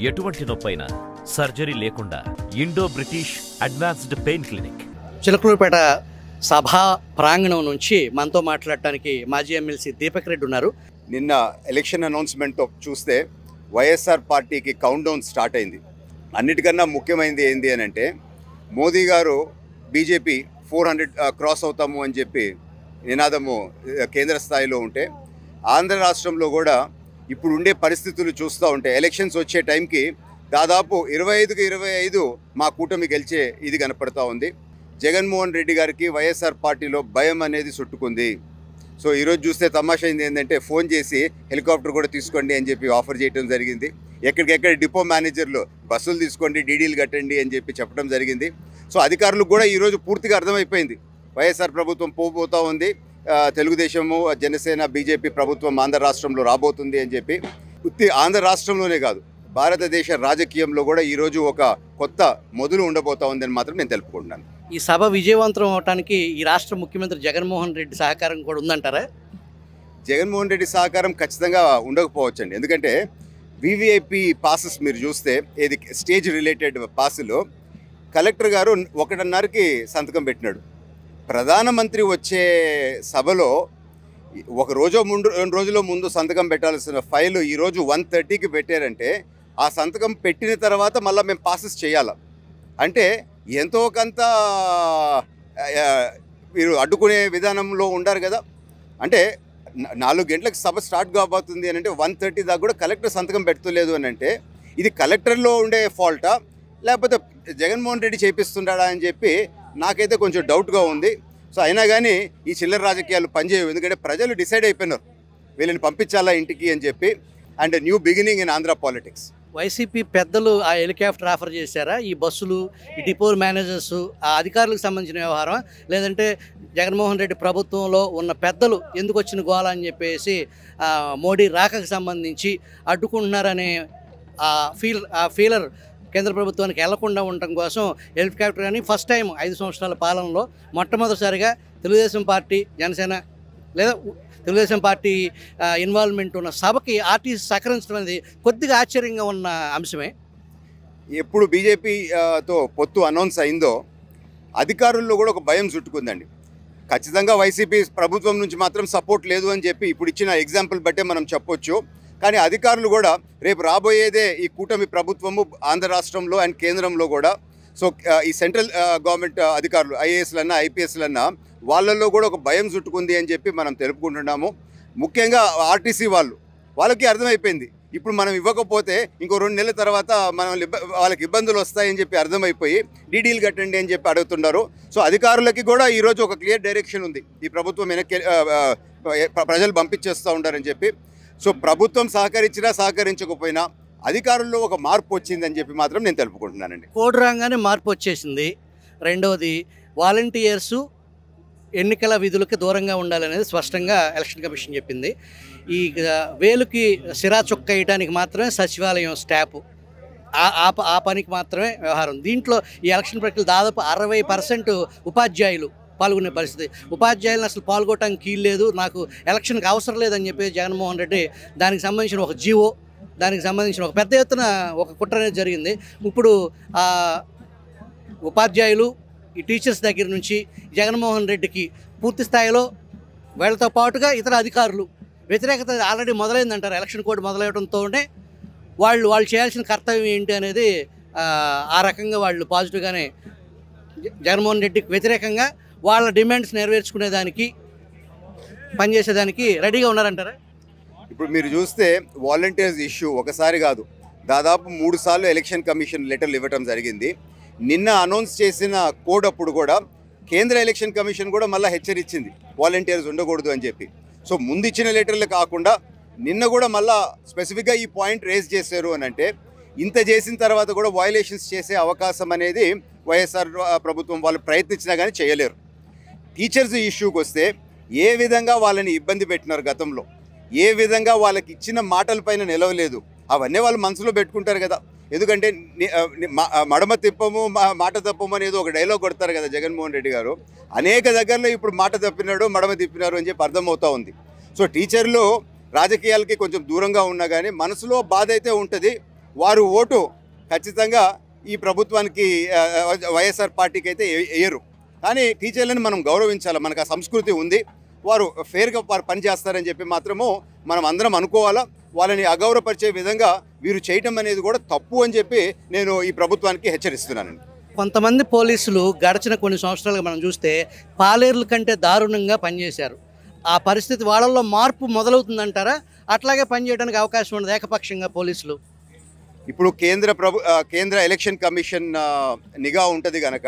ఎటువంటి నొప్పైనా సర్జరీ లేకుండా Indo British advanced pain clinic. Chilakaluripet సభా ప్రాంగణం నుంచి మనతో మాట్లాడటానికి మాజీ ఎమ్మెల్సీ దీపక్ రెడ్డి ఉన్నారు. నిన్న ఎలక్షన్ అనౌన్స్మెంట్తో చూస్తే వైఎస్ఆర్ పార్టీకి కౌంట్ డౌన్ స్టార్ట్ అయింది. అన్నిటికన్నా ముఖ్యమైనది ఏంది అని అంటే మోదీ గారు బీజేపీ 400 క్రాస్ అవుతాము అని చెప్పి నినాదము కేంద్ర స్థాయిలో ఉంటే, ఆంధ్ర రాష్ట్రంలో కూడా ఇప్పుడు ఉండే పరిస్థితులు చూస్తూ ఉంటే ఎలక్షన్స్ వచ్చే టైంకి దాదాపు 25కి 25 మా కూటమి గెలిచే ఇది కనపడతా ఉంది. జగన్మోహన్ రెడ్డి గారికి వైఎస్ఆర్ పార్టీలో భయం అనేది చుట్టుకుంది. సో ఈరోజు చూస్తే తమాషా అయింది ఏంటంటే ఫోన్ చేసి హెలికాప్టర్ కూడా తీసుకోండి అని చెప్పి ఆఫర్ చేయడం జరిగింది. ఎక్కడికెక్కడ డిపో మేనేజర్లు బస్సులు తీసుకోండి, డీడీలు కట్టండి అని చెప్పి చెప్పడం జరిగింది. సో అధికారులకు కూడా ఈరోజు పూర్తిగా అర్థమైపోయింది వైఎస్ఆర్ ప్రభుత్వం పోతా ఉంది, తెలుగుదేశము జనసేన బీజేపీ ప్రభుత్వం ఆంధ్ర రాష్ట్రంలో రాబోతుంది అని చెప్పి. ఉత్తి ఆంధ్ర రాష్ట్రంలోనే కాదు, భారతదేశ రాజకీయంలో కూడా ఈరోజు ఒక కొత్త మొదలు ఉండబోతా ఉందని మాత్రం నేను తెలుపుకుంటున్నాను. ఈ సభ విజయవంతం అవడానికి ఈ రాష్ట్ర ముఖ్యమంత్రి జగన్మోహన్ రెడ్డి సహకారం కూడా ఉందంటారా? జగన్మోహన్ రెడ్డి సహకారం ఖచ్చితంగా ఉండకపోవచ్చండి. ఎందుకంటే వివిఐపి పాసెస్ మీరు చూస్తే ఏది స్టేజ్ రిలేటెడ్ పాసులు కలెక్టర్ గారు 1:30కి సంతకం పెట్టినాడు. ప్రధానమంత్రి వచ్చే సభలో ఒక రోజు ముందు 2 రోజుల ముందు సంతకం పెట్టాల్సిన ఫైలు ఈరోజు 1:30కి పెట్టారంటే ఆ సంతకం పెట్టిన తర్వాత మళ్ళీ మేము పాసెస్ చేయాలి అంటే ఎంతో కొంత మీరు అడ్డుకునే విధానంలో ఉండారు కదా. అంటే 4 గంటలకు సభ స్టార్ట్ కాబోతుంది అని అంటే 1:30 దాకా కూడా కలెక్టర్ సంతకం పెట్టలేదు అని అంటే ఇది కలెక్టర్లో ఉండే ఫాల్టా లేకపోతే జగన్మోహన్ రెడ్డి చేపిస్తున్నాడా అని చెప్పి నాకైతే కొంచెం డౌట్గా ఉంది. సో అయినా కానీ ఈ చిల్లర రాజకీయాలు పనిచేయవు. ఎందుకంటే ప్రజలు డిసైడ్ అయిపోయినారు వీళ్ళని పంపించాలా ఇంటికి అని చెప్పి. And new beginning in Andhra politics. YCP పెద్దలు ఆ హెలికాప్టర్ ఆఫర్ చేశారా? ఈ బస్సులు, ఈ డిపో మేనేజర్స్, ఆ అధికారులకు సంబంధించిన వ్యవహారం, లేదంటే జగన్మోహన్ రెడ్డి ప్రభుత్వంలో ఉన్న పెద్దలు ఎందుకు వచ్చిన గోల అని చెప్పేసి మోడీ రాకకు సంబంధించి అడ్డుకుంటున్నారనే ఫీలర్ కేంద్ర ప్రభుత్వానికి వెళ్లకుండా ఉండటం కోసం హెలికాప్టర్ అని ఫస్ట్ టైం 5 సంవత్సరాల పాలనలో మొట్టమొదటిసారిగా తెలుగుదేశం పార్టీ, జనసేన లేదా తెలుగుదేశం పార్టీ ఇన్వాల్వ్మెంట్ ఉన్న సభకి ఆర్టీసీ సహకరించడం అనేది కొద్దిగా ఆశ్చర్యంగా ఉన్న అంశమే. ఎప్పుడు బీజేపీతో పొత్తు అనౌన్స్ అయిందో అధికారుల్లో కూడా ఒక భయం చుట్టుకుందండి. ఖచ్చితంగా వైసీపీ ప్రభుత్వం నుంచి మాత్రం సపోర్ట్ లేదు అని చెప్పి ఇప్పుడు ఇచ్చిన ఎగ్జాంపుల్ బట్టే మనం చెప్పొచ్చు. కానీ అధికారులు కూడా రేపు రాబోయేదే ఈ కూటమి ప్రభుత్వము ఆంధ్ర రాష్ట్రంలో అండ్ కేంద్రంలో కూడా. సో ఈ సెంట్రల్ గవర్నమెంట్ అధికారులు ఐఏఎస్లన్నా ఐపీఎస్లన్నా వాళ్ళల్లో కూడా ఒక భయం చుట్టుకుంది అని చెప్పి మనం తెలుపుకుంటున్నాము. ముఖ్యంగా ఆర్టీసీ వాళ్ళకి అర్థమైపోయింది ఇప్పుడు మనం ఇవ్వకపోతే ఇంకో 2 నెలల తర్వాత వాళ్ళకి ఇబ్బందులు వస్తాయని చెప్పి అర్థమైపోయి డీడీలు కట్టండి అని చెప్పి అడుగుతున్నారు. సో అధికారులకి కూడా ఈరోజు ఒక క్లియర్ డైరెక్షన్ ఉంది, ఈ ప్రభుత్వం వెనక్కి ప్రజలు పంపించేస్తూ ఉంటారని చెప్పి. సో ప్రభుత్వం సహకరించినా సహకరించకపోయినా అధికారుల్లో ఒక మార్పు వచ్చిందని చెప్పి మాత్రం నేను తెలుపుకుంటున్నానండి. కోడ్ రాగానే మార్పు వచ్చేసింది. రెండవది, వాలంటీర్సు ఎన్నికల విధులకు దూరంగా ఉండాలనేది స్పష్టంగా ఎలక్షన్ కమిషన్ చెప్పింది. ఈ వేలుకి సిరా చుక్క వేయడానికి మాత్రమే సచివాలయం స్టాఫ్, ఆ పనికి మాత్రమే వ్యవహారం. దీంట్లో ఈ ఎలక్షన్ ప్రక్రియ దాదాపు 60% ఉపాధ్యాయులు పాల్గొనే పరిస్థితి. ఉపాధ్యాయులను అసలు పాల్గొనడానికి లేదు, నాకు ఎలక్షన్కి అవసరం లేదని చెప్పి జగన్మోహన్ రెడ్డి దానికి సంబంధించిన ఒక జీవో, దానికి సంబంధించిన ఒక పెద్ద ఎత్తున ఒక కుట్ర అనేది జరిగింది. ఇప్పుడు ఉపాధ్యాయులు, ఈ టీచర్స్ దగ్గర నుంచి జగన్మోహన్ రెడ్డికి పూర్తి స్థాయిలో వీళ్ళతో పాటుగా ఇతర అధికారులు వ్యతిరేకత ఆల్రెడీ మొదలైందంటారు. ఎలక్షన్ కోడ్ మొదలవడంతోనే వాళ్ళు చేయాల్సిన కర్తవ్యం ఏంటి అనేది ఆ రకంగా వాళ్ళు పాజిటివ్గానే జగన్మోహన్ రెడ్డికి వ్యతిరేకంగా వాళ్ళ డిమాండ్స్ నెరవేర్చుకునేదానికి పనిచేసేదానికి రెడీగా ఉన్నారంటారా? ఇప్పుడు మీరు చూస్తే వాలంటీర్స్ ఇష్యూ ఒకసారి కాదు, దాదాపు 3 సార్లు ఎలక్షన్ కమిషన్ లెటర్లు ఇవ్వటం జరిగింది. నిన్న అనౌన్స్ చేసిన కోడ్ అప్పుడు కూడా కేంద్ర ఎలక్షన్ కమిషన్ కూడా మళ్ళీ హెచ్చరించింది వాలంటీర్స్ ఉండకూడదు అని చెప్పి. సో ముందు ఇచ్చిన లెటర్లు కాకుండా నిన్న కూడా మళ్ళీ స్పెసిఫిక్గా ఈ పాయింట్ రేజ్ చేశారు అని అంటే ఇంత చేసిన తర్వాత కూడా వయలేషన్స్ చేసే అవకాశం అనేది వైఎస్ఆర్ ప్రభుత్వం వాళ్ళు ప్రయత్నించినా కానీ చేయలేరు. టీచర్స్ ఇష్యూకి వస్తే ఏ విధంగా వాళ్ళని ఇబ్బంది పెట్టినారు గతంలో, ఏ విధంగా వాళ్ళకి ఇచ్చిన మాటలపైన నిలవలేదు, అవన్నీ వాళ్ళు మనసులో పెట్టుకుంటారు కదా. ఎందుకంటే మడమ తిప్పము మాట తప్పము అనేది ఒక డైలాగ్ కొడతారు కదా జగన్మోహన్ రెడ్డి గారు. అనేక దగ్గరలో ఇప్పుడు మాట తప్పినాడు, మడమ తిప్పినారు అని చెప్పి అర్థమవుతూ ఉంది. సో టీచర్లు రాజకీయాలకి కొంచెం దూరంగా ఉన్నా కానీ మనసులో బాధ అయితే ఉంటుంది. వారు ఓటు ఖచ్చితంగా ఈ ప్రభుత్వానికి వైఎస్ఆర్ పార్టీకి అయితే వేయరు. కానీ టీచర్లను మనం గౌరవించాలి, మనకు ఆ సంస్కృతి ఉంది. వారు ఫేర్గా వారు పనిచేస్తారని చెప్పి మాత్రము మనం అందరం అనుకోవాలా. వాళ్ళని అగౌరవపరిచే విధంగా వీరు చేయటం అనేది కూడా తప్పు అని చెప్పి నేను ఈ ప్రభుత్వానికి హెచ్చరిస్తున్నానండి. కొంతమంది పోలీసులు గడిచిన కొన్ని సంవత్సరాలుగా మనం చూస్తే పాలేర్ల కంటే దారుణంగా పనిచేశారు. ఆ పరిస్థితి వాళ్ళల్లో మార్పు మొదలవుతుందంటారా? అట్లాగే పనిచేయడానికి అవకాశం ఉండదు ఏకపక్షంగా పోలీసులు? ఇప్పుడు కేంద్ర ఎలక్షన్ కమిషన్ నిఘా ఉంటుంది కనుక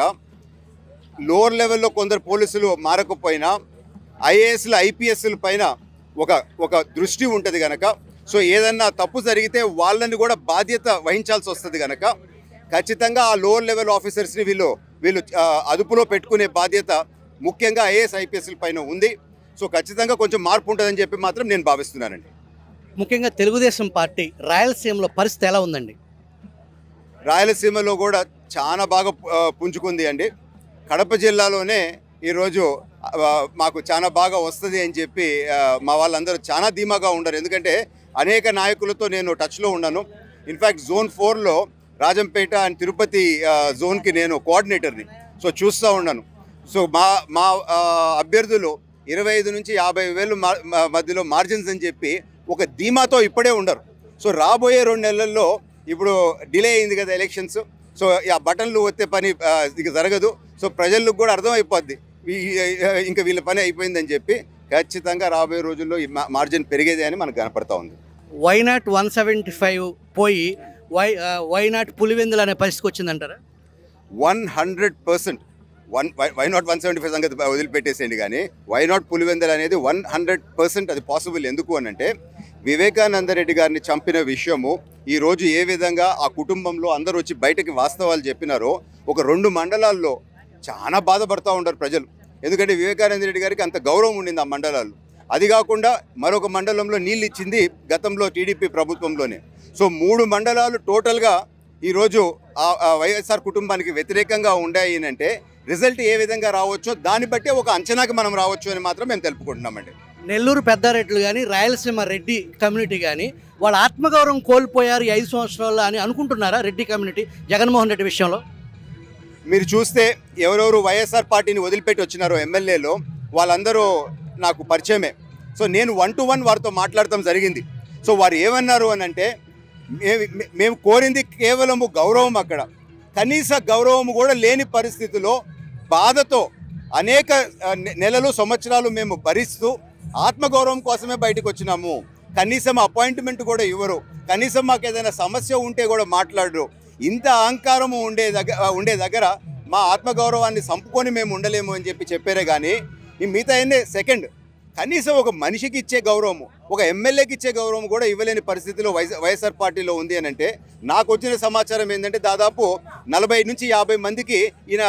లోవర్ లెవెల్లో కొందరు పోలీసులు మారకపోయినా ఐఏఎస్లు ఐపీఎస్ల పైన ఒక దృష్టి ఉంటుంది కనుక, సో ఏదన్నా తప్పు జరిగితే వాళ్ళని కూడా బాధ్యత వహించాల్సి వస్తుంది కనుక ఖచ్చితంగా ఆ లోవర్ లెవెల్ ఆఫీసర్స్ని వీళ్ళు అదుపులో పెట్టుకునే బాధ్యత ముఖ్యంగా ఐఏఎస్ ఐపీఎస్ల పైన ఉంది. సో ఖచ్చితంగా కొంచెం మార్పు ఉంటుందని చెప్పి మాత్రం నేను భావిస్తున్నానండి. ముఖ్యంగా తెలుగుదేశం పార్టీ రాయలసీమలో పరిస్థితి ఎలా ఉందండి? రాయలసీమలో కూడా చాలా బాగా పుంజుకుంది అండి. కడప జిల్లాలోనే ఈరోజు మాకు చాలా బాగా వస్తుంది అని చెప్పి మా వాళ్ళందరూ చాలా ధీమాగా ఉన్నారు. ఎందుకంటే అనేక నాయకులతో నేను టచ్లో ఉన్నాను. ఇన్ఫ్యాక్ట్ జోన్ 4లో రాజంపేట అండ్ తిరుపతి జోన్కి నేను కోఆర్డినేటర్ని. సో చూస్తూ ఉన్నాను. సో మా అభ్యర్థులు 25 నుంచి 50,000 మధ్యలో మార్జిన్స్ అని చెప్పి ఒక ధీమాతో ఇప్పుడే ఉండరు. సో రాబోయే 2 నెలల్లో ఇప్పుడు డిలే అయింది కదా ఎలక్షన్స్, సో ఆ బటన్లు వచ్చే పని ఇక జరగదు. సో ప్రజలకు కూడా అర్థమైపోద్ది ఇంకా వీళ్ళ పని అయిపోయిందని చెప్పి. ఖచ్చితంగా రాబోయే రోజుల్లో ఈ మార్జిన్ పెరిగేది అని మనకు కనపడతా ఉంది. వైనాట్ 175 పోయి వైనాట్ పులివెందులు అనే పరిస్థితికి వచ్చిందంటారా? 100%. వైనాట్ 175 సంగతి వదిలిపెట్టేసేయండి, కానీ వైనాట్ పులివెందులు అనేది 100% అది పాసిబుల్. ఎందుకు అని అంటే వివేకానంద రెడ్డి గారిని చంపిన విషయము ఈరోజు ఏ విధంగా ఆ కుటుంబంలో అందరూ వచ్చి బయటకి వాస్తవాలు చెప్పినారో ఒక 2 మండలాల్లో చాలా బాధపడుతూ ఉంటారు ప్రజలు. ఎందుకంటే వివేకానంద రెడ్డి గారికి అంత గౌరవం ఉండింది ఆ మండలాల్లో. అది కాకుండా మరొక మండలంలో నీళ్ళు ఇచ్చింది గతంలో టీడీపీ ప్రభుత్వంలోనే. సో 3 మండలాలు టోటల్గా ఈరోజు ఆ వైఎస్ఆర్ కుటుంబానికి వ్యతిరేకంగా ఉండాయి అంటే రిజల్ట్ ఏ విధంగా రావచ్చో దాన్ని బట్టే ఒక అంచనాకి మనం రావచ్చు అని మాత్రం మేము తెలుపుకుంటున్నామండి. నెల్లూరు పెద్దారెడ్లు కానీ రాయలసీమ రెడ్డి కమ్యూనిటీ కానీ వాళ్ళ ఆత్మగౌరవం కోల్పోయారు ఈ 5 సంవత్సరాల్లో అని అనుకుంటున్నారా రెడ్డి కమ్యూనిటీ జగన్మోహన్ రెడ్డి విషయంలో? మీరు చూస్తే ఎవరెవరు వైఎస్ఆర్ పార్టీని వదిలిపెట్టి వచ్చినారో ఎమ్మెల్యేలో వాళ్ళందరూ నాకు పరిచయమే. సో నేను 1-to-1 వారితో మాట్లాడటం జరిగింది. సో వారు ఏమన్నారు అని అంటే మేము కోరింది కేవలము గౌరవం, అక్కడ కనీస గౌరవం కూడా లేని పరిస్థితిలో బాధతో అనేక నెలలు సంవత్సరాలు మేము భరిస్తూ ఆత్మగౌరవం కోసమే బయటకు వచ్చినాము. కనీసం అపాయింట్మెంట్ కూడా ఇవ్వరు, కనీసం మాకు ఏదైనా సమస్య ఉంటే కూడా మాట్లాడరు. ఇంత అహంకారము ఉండే దగ్గర మా ఆత్మగౌరవాన్ని సంపుకొని మేము ఉండలేము అని చెప్పారే కానీ ఈ మిగతా సెకండ్ కనీసం ఒక మనిషికి ఇచ్చే గౌరవము, ఒక ఎమ్మెల్యేకి ఇచ్చే గౌరవం కూడా ఇవ్వలేని పరిస్థితిలో వైఎస్ఆర్ పార్టీలో ఉంది అని అంటే నాకు వచ్చిన సమాచారం ఏంటంటే దాదాపు 40 నుంచి 50 మందికి ఈయన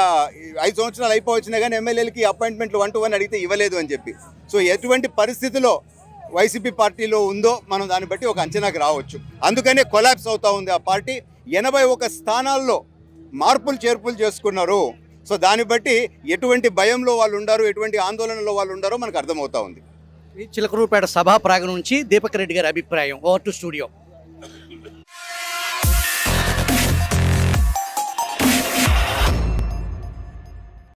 5 సంవత్సరాలు అయిపోవచ్చినా కానీ ఎమ్మెల్యేలకి అపాయింట్మెంట్లు 1-to-1 అడిగితే ఇవ్వలేదు అని చెప్పి. సో ఎటువంటి పరిస్థితిలో వైసీపీ పార్టీలో ఉందో మనం దాన్ని బట్టి ఒక అంచనాకు రావచ్చు. అందుకనే కొలాప్స్ అవుతూ ఉంది ఆ పార్టీ. 81 స్థానాల్లో మార్పులు చేర్పులు చేసుకున్నారు. సో దాన్ని బట్టి ఎటువంటి భయంలో వాళ్ళు ఉండారు, ఎటువంటి ఆందోళనలో వాళ్ళు ఉండారో మనకు అర్థమవుతా ఉంది. చిలకలూరుపేట సభా ప్రాంగణం నుంచి దీపక్ రెడ్డి గారి అభిప్రాయం. Over to studio.